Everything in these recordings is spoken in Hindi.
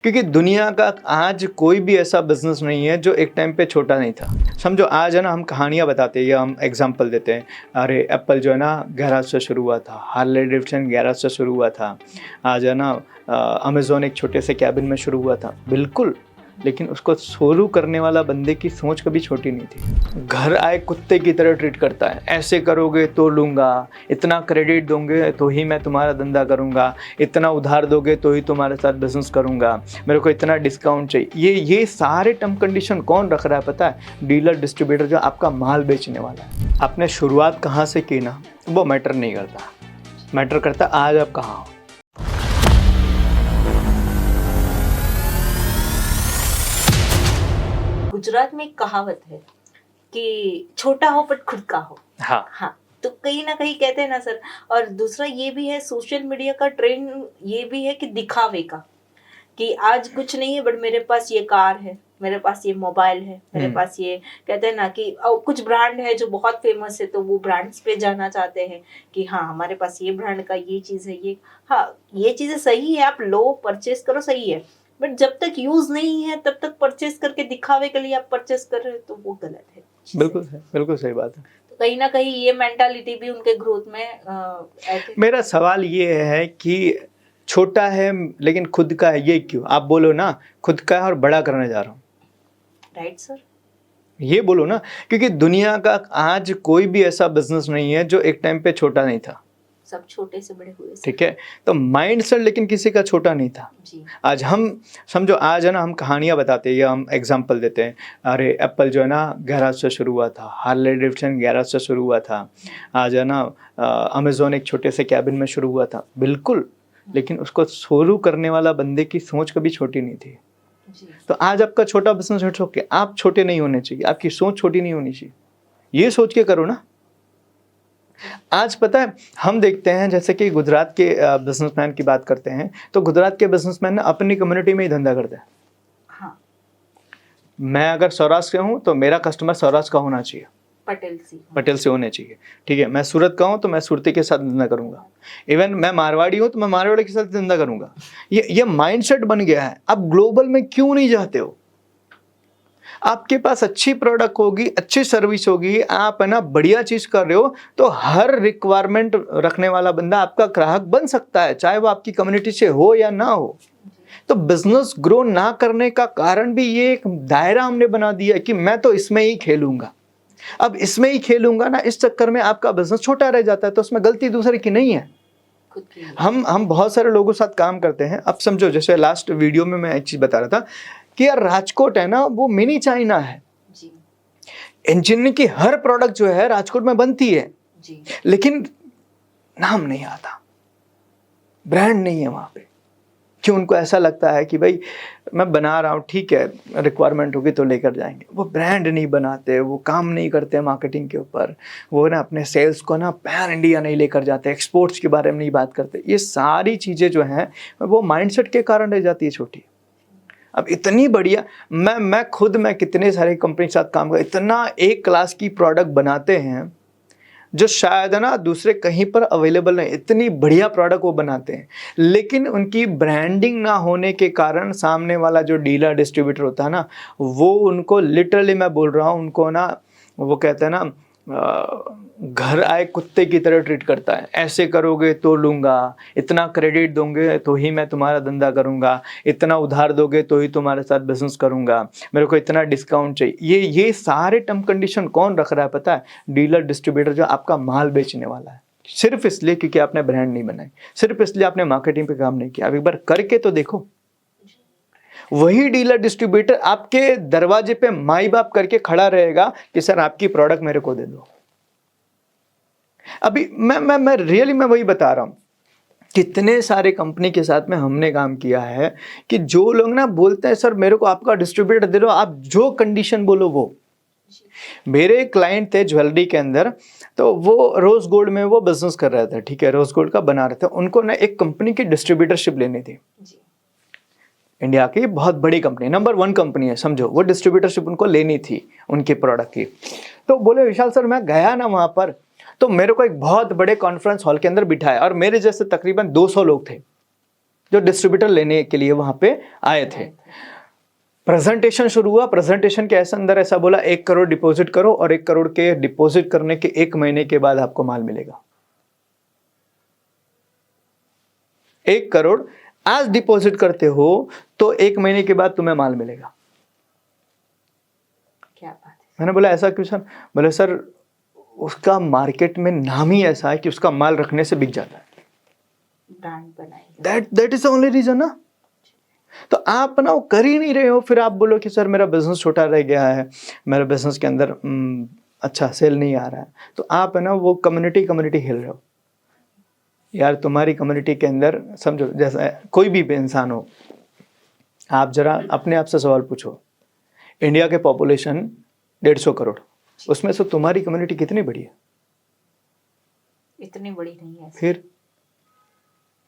क्योंकि दुनिया का आज कोई भी ऐसा बिजनेस नहीं है जो एक टाइम पे छोटा नहीं था। समझो आज है ना, हम कहानियाँ बताते हैं या हम एग्जांपल देते हैं। अरे एप्पल जो है ना गैराज से शुरू हुआ था, हार्ले डेविडसन गैराज से शुरू हुआ था। आज है ना अमेज़न एक छोटे से कैबिन में शुरू हुआ था, बिल्कुल। लेकिन उसको शुरू करने वाला बंदे की सोच कभी छोटी नहीं थी। घर आए कुत्ते की तरह ट्रीट करता है, ऐसे करोगे तो लूँगा, इतना क्रेडिट दोगे तो ही मैं तुम्हारा धंधा करूँगा, इतना उधार दोगे तो ही तुम्हारे साथ बिजनेस करूँगा, मेरे को इतना डिस्काउंट चाहिए। ये सारे टर्म कंडीशन कौन रख रहा है पता है? डीलर डिस्ट्रीब्यूटर जो आपका माल बेचने वाला है। आपने शुरुआत कहाँ से की ना, वो मैटर नहीं करता, मैटर करता आज आप कहाँ हो। गुजरात में एक कहावत है कि छोटा हो बट खुद का हो। हाँ, तो कहीं ना कहीं कहते हैं ना सर। और दूसरा ये भी है, सोशल मीडिया का ट्रेंड ये भी है कि दिखावे का, कि आज कुछ नहीं है बट मेरे पास ये कार है, मेरे पास ये मोबाइल है, मेरे पास ये, कहते हैं ना कि कुछ ब्रांड है जो बहुत फेमस है तो वो ब्रांड्स पे जाना चाहते हैं कि हाँ हमारे पास ये ब्रांड का ये चीज़ है। ये हाँ, ये चीज़ें सही है, आप लो परचेस करो, सही है, बट जब तक यूज नहीं है तब तक परचेस करके दिखावे के लिए आप परचेस कर रहे हो तो वो गलत है। बिल्कुल सही बात है। तो कहीं ना कहीं ये मेंटालिटी भी उनके ग्रोथ में मेरा सवाल ये है कि छोटा है लेकिन खुद का है, ये क्यों? आप बोलो ना खुद का है और बड़ा करने जा रहा हूँ, राइट सर, ये बोलो ना। क्योंकि दुनिया का आज कोई भी ऐसा बिजनेस नहीं है जो एक टाइम पे छोटा नहीं था, सब छोटे से बड़े हुए। ठीक है, तो माइंड सेट लेकिन किसी का छोटा नहीं था जी। आज हम समझो, आज है ना हम कहानियाँ बताते हैं या हम एग्जांपल देते हैं। अरे एप्पल जो है ना गैराज से शुरू हुआ था, हार्ले डेविडसन गैराज से शुरू हुआ था। आज है ना अमेज़न एक छोटे से कैबिन में शुरू हुआ था, बिल्कुल। लेकिन उसको शुरू करने वाला बंदे की सोच कभी छोटी नहीं थी। जी। तो आज आपका छोटा बिजनेस है, ओके, आप छोटे नहीं होने चाहिए, आपकी सोच छोटी नहीं होनी चाहिए, ये सोच के करो ना। आज पता है हम देखते हैं जैसे कि गुजरात के बिजनेसमैन की बात करते हैं तो गुजरात के बिजनेसमैन ना अपनी कम्युनिटी में ही धंधा करते हैं। हाँ। मैं अगर सौराष्ट्र का हूँ तो मेरा कस्टमर सौराष्ट्र का होना चाहिए, पटेल से होने चाहिए, ठीक है। मैं सूरत का हूँ तो मैं सूरती के साथ धंधा करूंगा। इवन मैं मारवाड़ी हूँ तो मैं मारवाड़ी के साथ धंधा करूंगा। ये माइंडसेट बन गया है। आप ग्लोबल में क्यों नहीं जाते हो? आपके पास अच्छी प्रोडक्ट होगी, अच्छी सर्विस होगी, आप है ना बढ़िया चीज कर रहे हो तो हर रिक्वायरमेंट रखने वाला बंदा आपका ग्राहक बन सकता है, चाहे वो आपकी कम्युनिटी से हो या ना हो। तो बिजनेस ग्रो ना करने का कारण भी ये एक दायरा हमने बना दिया कि मैं तो इसमें ही खेलूंगा। अब इसमें ही खेलूंगा ना, इस चक्कर में आपका बिजनेस छोटा रह जाता है। तो उसमें गलती दूसरे की नहीं है। हम बहुत सारे लोगों के साथ काम करते हैं। अब समझो जैसे लास्ट वीडियो में मैं एक चीज बता रहा था कि यार राजकोट है ना वो मिनी चाइना है जी। इंजीनियरिंग की हर प्रोडक्ट जो है राजकोट में बनती है जी। लेकिन नाम नहीं आता, ब्रांड नहीं है वहां पे। क्यों? उनको ऐसा लगता है कि भाई मैं बना रहा हूँ, ठीक है, रिक्वायरमेंट होगी तो लेकर जाएंगे। वो ब्रांड नहीं बनाते, वो काम नहीं करते मार्केटिंग के ऊपर, वो ना अपने सेल्स को ना पैन इंडिया नहीं लेकर जाते, एक्सपोर्ट्स के बारे में नहीं बात करते। ये सारी चीज़ें जो हैं वो माइंडसेट के कारण रह जाती है छोटी। अब इतनी बढ़िया मैं खुद कितने सारे कंपनी के साथ काम कर, इतना एक क्लास की प्रोडक्ट बनाते हैं जो शायद है ना दूसरे कहीं पर अवेलेबल नहीं। इतनी बढ़िया प्रोडक्ट वो बनाते हैं लेकिन उनकी ब्रांडिंग ना होने के कारण सामने वाला जो डीलर डिस्ट्रीब्यूटर होता है ना, वो उनको लिटरली मैं बोल रहा हूँ, उनको ना वो कहते हैं ना घर आए कुत्ते की तरह ट्रीट करता है। ऐसे करोगे तो लूँगा, इतना क्रेडिट दोगे तो ही मैं तुम्हारा धंधा करूँगा, इतना उधार दोगे तो ही तुम्हारे साथ बिजनेस करूँगा, मेरे को इतना डिस्काउंट चाहिए। ये सारे टर्म कंडीशन कौन रख रहा है पता है? डीलर डिस्ट्रीब्यूटर जो आपका माल बेचने वाला है। सिर्फ इसलिए क्योंकि आपने ब्रांड नहीं बनाई, सिर्फ इसलिए आपने मार्केटिंग पे काम नहीं किया। अब एक बार करके तो देखो। वही डीलर डिस्ट्रीब्यूटर आपके दरवाजे पे माई बाप करके खड़ा रहेगा कि सर आपकी प्रोडक्ट मेरे को दे दो। अभी मैं रियली मैं वही बता रहा हूं, कितने सारे कंपनी के साथ में हमने काम किया है कि जो लोग ना बोलते हैं सर मेरे को आपका डिस्ट्रीब्यूटर दे दो, आप जो कंडीशन बोलो वो। मेरे क्लाइंट थे ज्वेलरी के अंदर, तो वो रोज गोल्ड में वो बिजनेस कर रहे थे, ठीक है, रोज गोल्ड का बना रहे थे। उनको ना एक कंपनी की डिस्ट्रीब्यूटरशिप लेनी थी जी। इंडिया की बहुत बड़ी कंपनी, नंबर 1 कंपनी है समझो, वो डिस्ट्रीब्यूटरशिप उनको लेनी थी उनके प्रोडक्ट की। तो बोले विशाल सर मैं गया ना वहां पर, तो मेरे को एक बहुत बड़े कॉन्फ्रेंस हॉल के अंदर बिठाया और मेरे जैसे तकरीबन 200 लोग थे। जो डिस्ट्रीब्यूटर लेने के लिए वहां पे आए थे। प्रेजेंटेशन शुरू हुआ, प्रेजेंटेशन के अंदर ऐसा बोला 1 करोड़ डिपॉजिट करो और 1 करोड़ के डिपॉजिट करने के 1 महीने के बाद आपको माल मिलेगा। 1 करोड़ आज डिपॉजिट करते हो तो 1 महीने के बाद तुम्हें माल मिलेगा। क्या बात है। मैंने बोला ऐसा क्यों सर? बोले सर उसका मार्केट में नाम ही ऐसा है कि उसका माल रखने से बिक जाता है, ब्रांड बनाएंगे। That is the only reason ना। तो आप ना वो कर ही नहीं रहे हो, फिर आप बोलो कि सर मेरा बिजनेस छोटा रह गया है, मेरे बिजनेस के अंदर अच्छा सेल नहीं आ रहा है, तो आप है ना वो कम्युनिटी हिल रहे हो। यार तुम्हारी कम्युनिटी के अंदर समझो, जैसा कोई भी इंसान हो, आप जरा अपने आप से सवाल पूछो, इंडिया के पॉपुलेशन 150 करोड़, उसमें से तुम्हारी कम्युनिटी कितनी बड़ी है? इतनी बड़ी नहीं है। फिर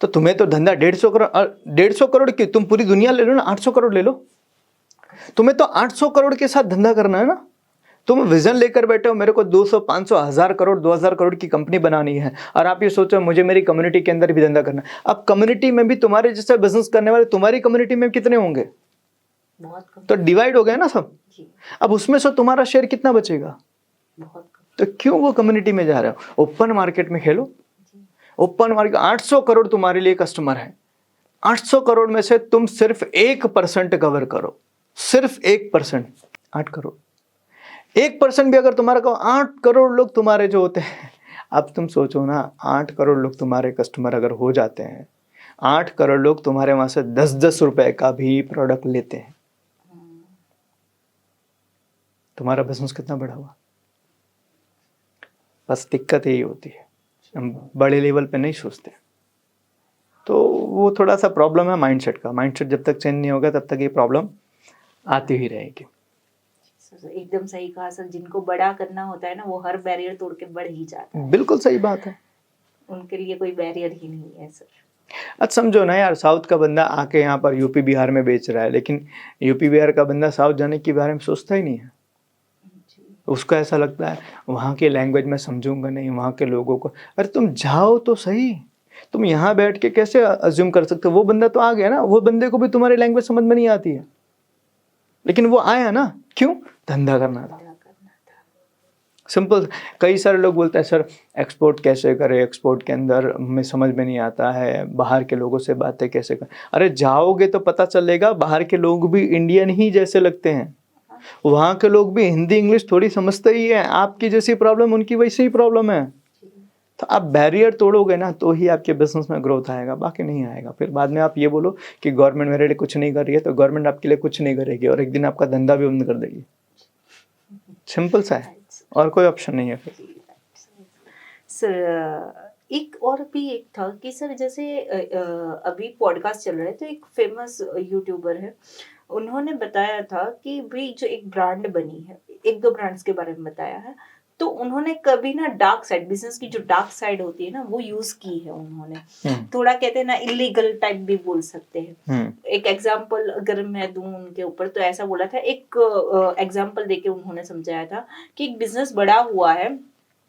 तो तुम्हें तो धंधा 150 करोड़ की, तुम पूरी दुनिया ले लो ना, 800 करोड़ ले लो, तुम्हें तो 800 करोड़ के साथ धंधा करना है ना। तुम विजन लेकर बैठे हो मेरे को 200, 500, 1000 करोड़, 2000 करोड़ की कंपनी बनानी है, और आप ये सोचो मुझे मेरी कम्युनिटी के अंदर भी धंधा करना है। अब कम्युनिटी में भी तुम्हारे जैसे बिजनेस करने वाले तुम्हारी कम्युनिटी में कितने होंगे? बहुत कम। तो डिवाइड हो गया ना सब। जी। अब उसमें से तुम्हारा शेयर कितना बचेगा? बहुत कम। तो क्यों वो कम्युनिटी में जा रहे हो? ओपन मार्केट में खेलो। ओपन मार्केट 800 करोड़ तुम्हारे लिए कस्टमर है, 800 करोड़ में से तुम सिर्फ 1% कवर करो, सिर्फ 1%, 8 करोड़, 1% भी अगर तुम्हारा 8 करोड़ लोग तुम्हारे जो होते हैं, अब तुम सोचो ना, 8 करोड़ लोग तुम्हारे कस्टमर अगर हो जाते हैं, 8 करोड़ लोग तुम्हारे वहां से 10-10 रुपए का भी प्रोडक्ट लेते हैं, तुम्हारा बिजनेस कितना बड़ा हुआ? बस दिक्कत यही होती है, हम बड़े लेवल पे नहीं सोचते। तो वो थोड़ा सा प्रॉब्लम है माइंडसेट का। माइंडसेट जब तक चेंज नहीं होगा तब तक ये प्रॉब्लम आती ही रहेगी। एकदम सही कहा सर, जिनको बड़ा करना होता है ना वो हर बैरियर तोड़ के बढ़ ही जाता है। बिल्कुल सही बात है, उनके लिए कोई बैरियर ही नहीं है सर। अच्छा समझो ना यार, साउथ का बंदा आके यहाँ पर यूपी बिहार में बेच रहा है, लेकिन यूपी बिहार का बंदा साउथ जाने के बारे में सोचता ही नहीं है। उसको ऐसा लगता है वहाँ की लैंग्वेज में समझूंगा नहीं, वहाँ के लोगों को। अरे तुम जाओ तो सही, तुम यहाँ बैठ के कैसे अज्यूम कर सकते हो? वो बंदा तो आ गया ना, वो बंदे को भी तुम्हारी लैंग्वेज समझ में नहीं आती है, लेकिन वो आया ना, क्यों? धंधा करना था, सिंपल। कई सारे लोग बोलते हैं सर एक्सपोर्ट कैसे करें, एक्सपोर्ट के अंदर हमें समझ में नहीं आता है, बाहर के लोगों से बातें कैसे करें। अरे जाओगे तो पता चलेगा, बाहर के लोग भी इंडियन ही जैसे लगते हैं, वहाँ के लोग भी हिंदी इंग्लिश थोड़ी समझते ही है, आपकी जैसी प्रॉब्लम उनकी वैसी ही प्रॉब्लम है। तो आप बैरियर तोड़ोगे ना तो ही आपके बिजनेस में ग्रोथ आएगा, बाकी नहीं आएगा। फिर बाद में आप ये बोलो कि गवर्नमेंट मेरे लिए कुछ नहीं कर रही है, तो गवर्नमेंट आपके लिए कुछ नहीं करेगी और एक दिन आपका धंधा भी बंद कर देगी। सिंपल सा है, और कोई ऑप्शन नहीं है फिर। सर एक और भी एक था कि सर जैसे अभी पॉडकास्ट चल रहा है, तो एक फेमस यूट्यूबर है, उन्होंने बताया था कि भाई जो एक ब्रांड बनी है, 1-2 ब्रांड्स के बारे में बताया है, तो उन्होंने कभी ना डार्क साइड, बिजनेस की जो डार्क साइड होती है ना वो यूज की है उन्होंने। थोड़ा कहते हैं ना इलीगल टाइप भी बोल सकते हैं। एक एग्जांपल अगर मैं दूं उनके ऊपर, तो ऐसा बोला था, एक एग्जांपल देके उन्होंने समझाया था कि एक बिजनेस बड़ा हुआ है,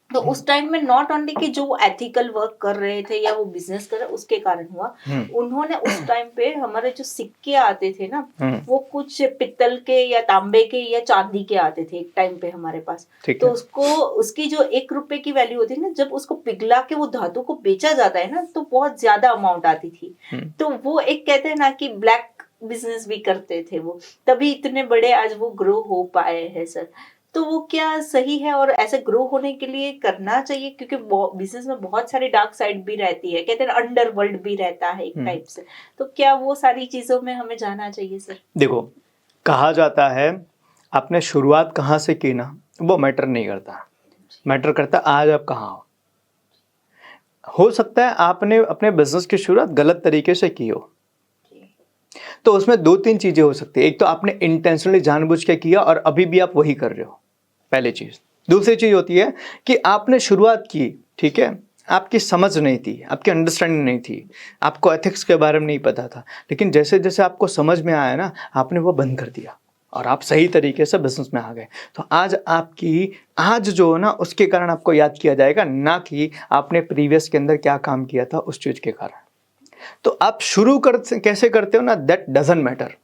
तो उस टाइम में नॉट ओनली कि जो वो एथिकल वर्क कर रहे थे या वो बिजनेस कर रहे उसके कारण हुआ, उन्होंने उस टाइम पे हमारे जो सिक्के आते थे ना, वो कुछ पित्तल के या तांबे के या चांदी के आते थे एक टाइम पे हमारे पास। तो उसको, उसकी जो 1 रुपए की वैल्यू होती है ना, जब उसको पिघला के वो धातु को बेचा जाता है ना, तो बहुत ज्यादा अमाउंट आती थी। तो वो एक कहते हैं ना कि ब्लैक बिजनेस भी करते थे वो, तभी इतने बड़े आज वो ग्रो हो पाए हैं सर। तो वो क्या सही है, और ऐसे ग्रो होने के लिए करना चाहिए? क्योंकि बिजनेस में बहुत सारी डार्क साइड भी रहती है, कहते हैं अंडरवर्ल्ड भी रहता है एक टाइप से, तो क्या वो सारी चीजों में हमें जाना चाहिए सर? देखो, कहा जाता है आपने शुरुआत कहाँ से की ना, वो मैटर नहीं करता, मैटर करता आज आप कहाँ हो सकता है आपने अपने बिजनेस की शुरुआत गलत तरीके से की हो, तो उसमें 2-3 चीजें हो सकती है। एक तो आपने इंटेंशनली जानबूझ के किया और अभी भी आप वही कर रहे हो, पहली चीज। दूसरी चीज होती है कि आपने शुरुआत की, ठीक है, आपकी समझ नहीं थी, आपकी अंडरस्टैंडिंग नहीं थी, आपको एथिक्स के बारे में नहीं पता था, लेकिन जैसे जैसे आपको समझ में आया ना, आपने वो बंद कर दिया और आप सही तरीके से बिजनेस में आ गए। तो आज जो है ना, उसके कारण आपको याद किया जाएगा, ना कि आपने प्रीवियस के अंदर क्या काम किया था उस चीज के कारण। तो आप शुरू कैसे करते हो ना, दैट डजंट मैटर।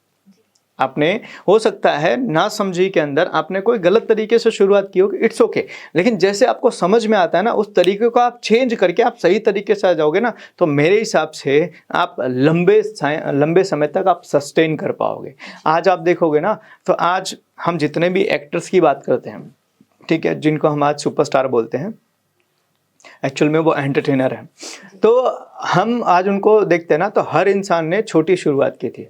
आपने हो सकता है ना समझी के अंदर आपने कोई गलत तरीके से शुरुआत की होगी, इट्स ओके, लेकिन जैसे आपको समझ में आता है ना, उस तरीके को आप चेंज करके आप सही तरीके से आ जाओगे ना, तो मेरे हिसाब से आप लंबे समय तक आप सस्टेन कर पाओगे। आज आप देखोगे ना, तो आज हम जितने भी एक्टर्स की बात करते हैं, ठीक है, जिनको हम आज सुपरस्टार बोलते हैं, एक्चुअल में वो एंटरटेनर है, तो हम आज उनको देखते हैं ना, तो हर इंसान ने छोटी शुरुआत की थी,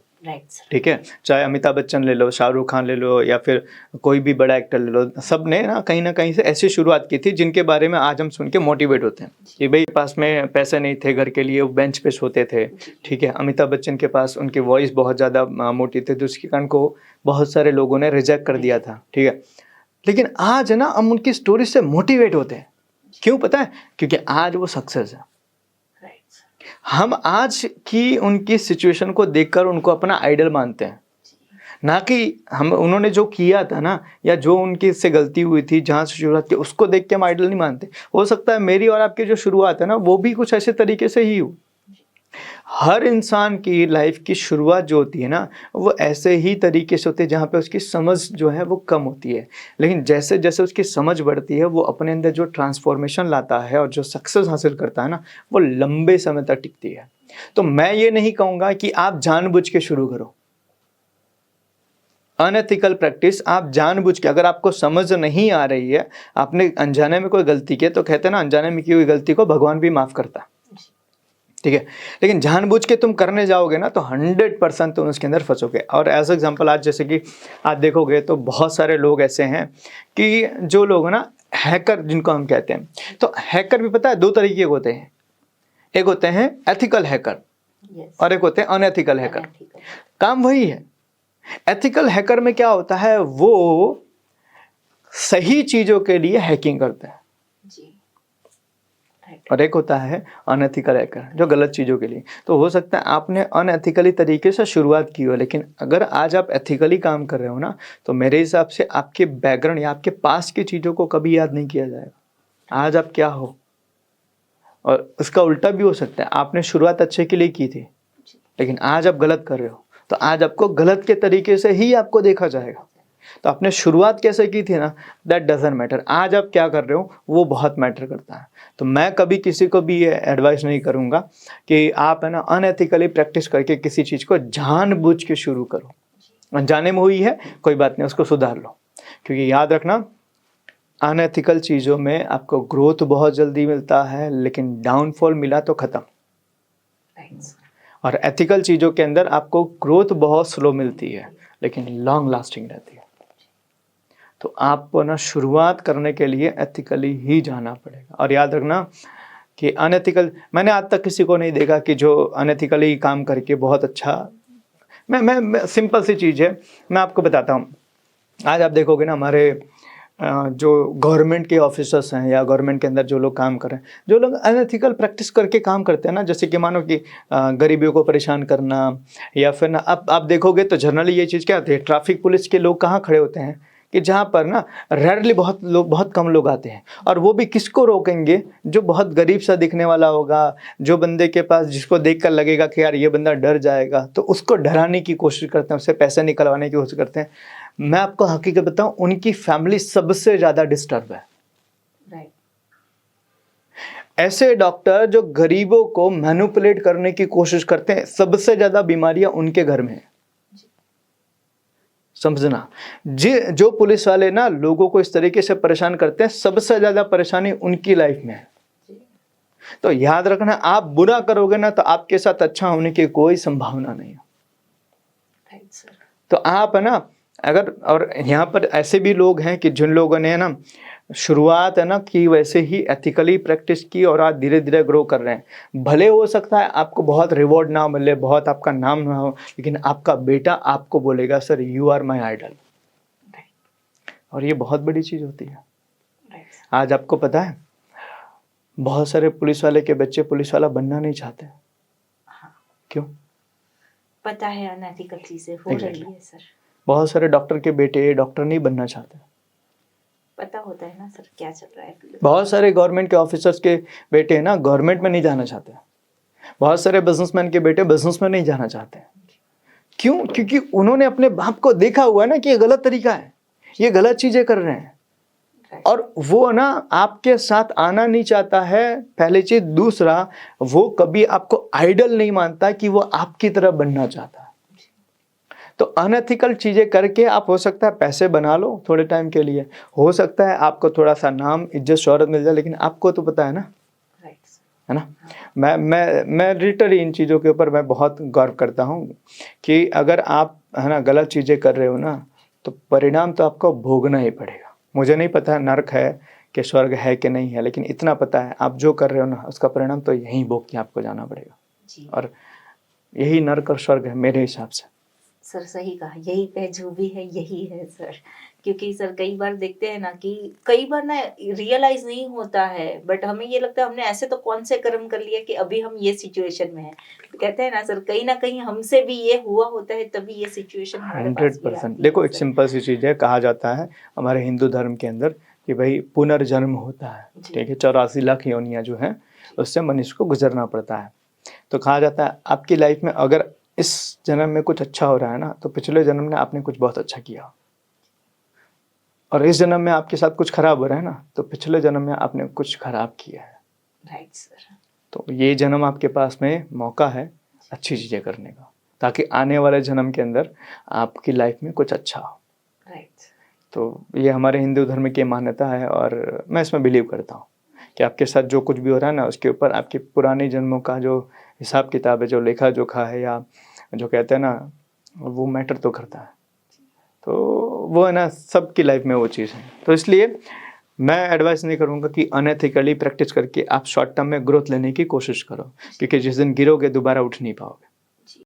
ठीक है, चाहे अमिताभ बच्चन ले लो, शाहरुख खान ले लो, या फिर कोई भी बड़ा एक्टर ले लो, सब ने ना कहीं से ऐसी शुरुआत की थी जिनके बारे में आज हम सुन के मोटिवेट होते हैं कि भाई पास में पैसे नहीं थे घर के लिए, वो बेंच पे सोते थे, ठीक है। अमिताभ बच्चन के पास उनकी वॉइस बहुत ज़्यादा मोटी थी, जिसके कारण को बहुत सारे लोगों ने रिजेक्ट कर दिया था, ठीक है। लेकिन आज है ना, हम उनकी स्टोरी से मोटिवेट होते हैं। क्यों पता है? क्योंकि आज वो सक्सेस है। हम आज की उनकी सिचुएशन को देखकर उनको अपना आइडल मानते हैं, ना कि हम उन्होंने जो किया था ना, या जो उनकी से गलती हुई थी, जहाँ से शुरुआत की, उसको देख के हम आइडल नहीं मानते। हो सकता है मेरी और आपकी जो शुरुआत है ना, वो भी कुछ ऐसे तरीके से ही हो। हर इंसान की लाइफ की शुरुआत जो होती है ना, वो ऐसे ही तरीके से होती है जहाँ पे उसकी समझ जो है वो कम होती है, लेकिन जैसे जैसे उसकी समझ बढ़ती है, वो अपने अंदर जो ट्रांसफॉर्मेशन लाता है और जो सक्सेस हासिल करता है ना, वो लंबे समय तक टिकती है। तो मैं ये नहीं कहूँगा कि आप जानबूझ के शुरू करो अनएथिकल प्रैक्टिस। आप जानबूझ के, अगर आपको समझ नहीं आ रही है, आपने अनजाने में कोई गलती की, तो कहते हैं ना, अनजाने में की हुई गलती को भगवान भी माफ़ करता है, ठीक है। लेकिन जानबूझ के तुम करने जाओगे ना, तो 100% तुम उसके अंदर फंसोगे। और एज एग्जांपल, आज जैसे कि आज देखोगे तो बहुत सारे लोग ऐसे हैं कि जो लोग ना हैकर जिनको हम कहते हैं, तो हैकर भी पता है 2 तरीके के होते हैं। एक होते हैं एथिकल हैकर और एक होते हैं अनएथिकल हैकर। काम वही है। एथिकल हैकर में क्या होता है, वो सही चीज़ों के लिए हैकिंग करते हैं, और एक होता है अनएथिकल हैकर जो गलत चीज़ों के लिए। तो हो सकता है आपने अनएथिकली तरीके से शुरुआत की हो, लेकिन अगर आज आप एथिकली काम कर रहे हो ना, तो मेरे हिसाब से आपके बैकग्राउंड या आपके पास की चीज़ों को कभी याद नहीं किया जाएगा, आज आप क्या हो। और उसका उल्टा भी हो सकता है, आपने शुरुआत अच्छे के लिए की थी, लेकिन आज आप गलत कर रहे हो, तो आज आपको गलत के तरीके से ही आपको देखा जाएगा। तो आपने शुरुआत कैसे की थी ना, दैट डजंट मैटर। आज आप क्या कर रहे हो वो बहुत मैटर करता है। तो मैं कभी किसी को भी ये एडवाइस नहीं करूँगा कि आप है ना अनएथिकली प्रैक्टिस करके किसी चीज़ को जानबूझ के शुरू करो। अनजाने में हुई है कोई बात नहीं, उसको सुधार लो, क्योंकि याद रखना अनएथिकल चीज़ों में आपको ग्रोथ बहुत जल्दी मिलता है, लेकिन डाउनफॉल मिला तो ख़त्म। और एथिकल चीज़ों के अंदर आपको ग्रोथ बहुत स्लो मिलती है, लेकिन लॉन्ग लास्टिंग रहती है। तो आपको ना शुरुआत करने के लिए एथिकली ही जाना पड़ेगा। और याद रखना कि अनएथिकल, मैंने आज तक किसी को नहीं देखा कि जो अनएथिकली काम करके बहुत अच्छा, मैं सिंपल सी चीज़ है, मैं आपको बताता हूँ। आज आप देखोगे ना, हमारे जो गवर्नमेंट के ऑफिसर्स हैं या गवर्नमेंट के अंदर जो लोग काम कर रहे हैं, जो लोग अनएथिकल प्रैक्टिस करके काम करते हैं ना, जैसे कि मानो कि गरीबियों को परेशान करना, या फिर ना आप देखोगे तो जनरली ये चीज़ क्या होती है, ट्रैफिक पुलिस के लोग कहाँ खड़े होते हैं कि जहाँ पर ना रेयरली बहुत कम लोग आते हैं, और वो भी किसको रोकेंगे, जो बहुत गरीब सा दिखने वाला होगा, जो बंदे के पास जिसको देखकर लगेगा कि यार ये बंदा डर जाएगा, तो उसको डराने की कोशिश करते हैं, उससे पैसे निकलवाने की कोशिश करते हैं। मैं आपको हकीकत बताऊं, उनकी फैमिली सबसे ज़्यादा डिस्टर्ब है। ऐसे डॉक्टर जो गरीबों को मैनिपुलेट करने की कोशिश करते हैं, सबसे ज़्यादा बीमारियां उनके घर में है। समझना, जो पुलिस वाले ना लोगों को इस तरीके से परेशान करते हैं, सबसे ज़्यादा परेशानी उनकी लाइफ में है। तो याद रखना, आप बुरा करोगे ना, तो आपके साथ अच्छा होने की कोई संभावना नहीं है। तो आप है ना, अगर, और यहाँ पर ऐसे भी लोग हैं कि जिन लोगों ने ना शुरुआत है ना कि वैसे ही एथिकली प्रैक्टिस की और आज धीरे धीरे ग्रो कर रहे हैं। भले हो सकता है आपको बहुत रिवॉर्ड ना मिले, बहुत आपका नाम ना हो, लेकिन आपका बेटा आपको बोलेगा sir you are my idol, और ये बहुत बड़ी चीज़ होती है। आज आपको पता है, बहुत सारे पुलिस वाले के बच्चे पुलिस वाला बनना नहीं चाहते। क्यों? पता है अनएथिकल चीजें हो रही है सर। बहुत सारे डॉक्टर के बेटे डॉक्टर नहीं बनना चाहते, पता होता है ना सर क्या चल रहा है। बहुत सारे गवर्नमेंट के ऑफिसर्स के बेटे ना गवर्नमेंट में नहीं जाना चाहते, बहुत सारे बिजनेसमैन के बेटे बिजनेस में नहीं जाना चाहते हैं। क्यों? क्योंकि उन्होंने अपने बाप को देखा हुआ है ना कि ये गलत तरीका है, ये गलत चीजें कर रहे हैं, और वो ना आपके साथ आना नहीं चाहता है, पहली चीज। दूसरा, वो कभी आपको आइडल नहीं मानता कि वो आपकी तरह बनना चाहता है। तो अनएथिकल चीजें करके आप हो सकता है पैसे बना लो थोड़े टाइम के लिए, हो सकता है आपको थोड़ा सा नाम, इज्जत, शोहरत मिल जाए, लेकिन आपको तो पता है ना, है ना। मैं लिटरली इन चीज़ों के ऊपर मैं बहुत गौर करता हूँ कि अगर आप, है ना, गलत चीज़ें कर रहे हो ना, तो परिणाम तो आपको भोगना ही पड़ेगा। मुझे नहीं पता नरक है कि स्वर्ग है कि नहीं है, लेकिन इतना पता है आप जो कर रहे हो ना, उसका परिणाम तो यहीं भोग के आपको जाना पड़ेगा जी। और यही नरक और स्वर्ग है मेरे हिसाब से। सर सही कहा, यही पे जो भी है यही है सर। क्योंकि सर कई बार देखते हैं ना कि कई बार ना रियलाइज नहीं होता है, बट हमें ये लगता है हमने ऐसे तो कौन से कर्म कर लिया कि अभी हम ये सिचुएशन में हैं। तो कहते हैं ना सर, कहीं ना कहीं हमसे भी ये हुआ होता है, तभी ये सिचुएशन हमारे पास भी 100%। आती देखो है एक सर। सिंपल सी चीज़ है, कहा जाता है हमारे हिंदू धर्म के अंदर कि भाई पुनर्जन्म होता है, जी। ठीक है। 84 लाख योनियाँ जो हैं उससे मनुष्य को गुजरना पड़ता है। तो कहा जाता है आपकी लाइफ में अगर इस जन्म में कुछ अच्छा हो रहा है ना, तो पिछले जन्म में आपने कुछ बहुत अच्छा किया, और इस जन्म में आपके साथ कुछ खराब हो रहा है ना, तो पिछले जन्म में आपने कुछ खराब किया है। Right sir. तो ये जन्म आपके पास में मौका है अच्छी चीज़ें करने का, ताकि आने वाले जन्म के अंदर आपकी लाइफ में कुछ अच्छा हो। राइट। तो ये हमारे हिंदू धर्म की मान्यता है, और मैं इसमें बिलीव करता हूँ कि आपके साथ जो कुछ भी हो रहा है ना, उसके ऊपर आपके पुराने जन्मों का जो हिसाब किताब है, जो लेखा जोखा है, या जो कहते हैं ना, वो मैटर तो करता है। तो वो है ना, सबकी लाइफ में वो चीज़ है। तो इसलिए मैं एडवाइस नहीं करूँगा कि अनएथिकली प्रैक्टिस करके आप शॉर्ट टर्म में ग्रोथ लेने की कोशिश करो, क्योंकि जिस दिन गिरोगे दोबारा उठ नहीं पाओगे।